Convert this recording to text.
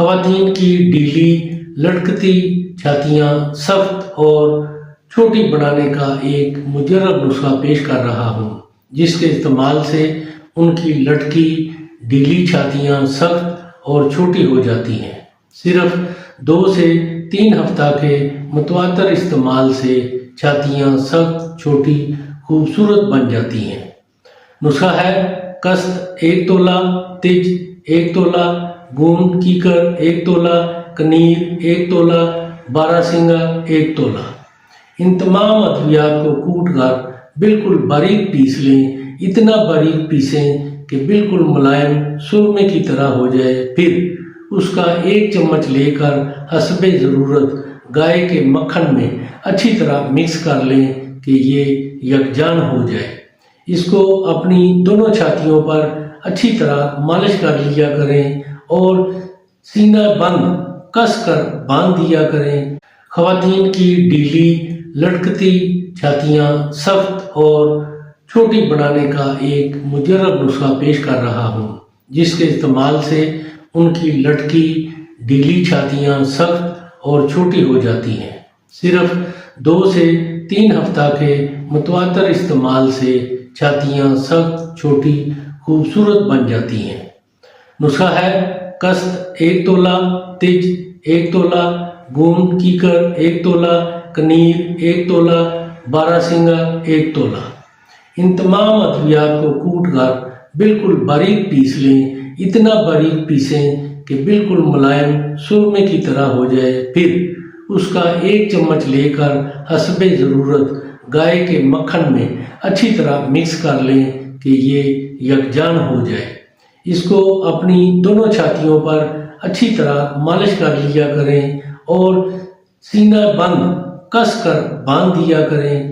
خواتین کی ڈھیلی لٹکتی چھاتیاں سخت اور چھوٹی بنانے کا ایک مجرب نسخہ پیش کر رہا ہوں، جس کے استعمال سے ان کی لٹکی ڈھیلی چھاتیاں سخت اور چھوٹی ہو جاتی ہیں۔ صرف 2 سے 3 ہفتہ کے متواتر استعمال سے چھاتیاں سخت، چھوٹی، خوبصورت بن جاتی ہیں۔ نسخہ ہے: کست 1 تولہ، تج 1 تولہ، گوند کیکر 1 تولہ، کنیر 1 تولہ، بارہ سنگا 1 تولہ۔ ان تمام ادویات کو کوٹ کر بالکل باریک پیس لیں، اتنا باریک پیسیں کہ بالکل ملائم سرمے کی طرح ہو جائے۔ پھر اس کا 1 چمچ لے کر حسب ضرورت گائے کے مکھن میں اچھی طرح مکس کر لیں کہ یہ یکجان ہو جائے۔ اس کو اپنی دونوں چھاتیوں پر اچھی طرح مالش کر لیا کریں اور سینہ بند کس کر باندھ دیا کریں۔ خواتین کی ڈھیلی لٹکتی چھاتیاں سخت اور چھوٹی بنانے کا ایک مجرب نسخہ پیش کر رہا ہوں، جس کے استعمال سے ان کی لٹکی ڈھیلی چھاتیاں سخت اور چھوٹی ہو جاتی ہیں۔ صرف 2 سے 3 ہفتہ کے متواتر استعمال سے چھاتیاں سخت، چھوٹی، خوبصورت بن جاتی ہیں۔ نسخہ ہے: کست 1 تولہ، تج 1 تولہ، گوند کیکر 1 تولہ، کنیر 1 تولہ، بارہ سنگا 1 تولہ۔ ان تمام ادویات کو کوٹ کر بالکل باریک پیس لیں، اتنا باریک پیسیں کہ بالکل ملائم سرمے کی طرح ہو جائے۔ پھر اس کا 1 چمچ لے کر حسب ضرورت گائے کے مکھن میں اچھی طرح مکس کر لیں کہ یہ یکجان ہو جائے۔ اس کو اپنی دونوں چھاتیوں پر اچھی طرح مالش کر لیا کریں اور سینہ بند کس کر باندھ دیا کریں۔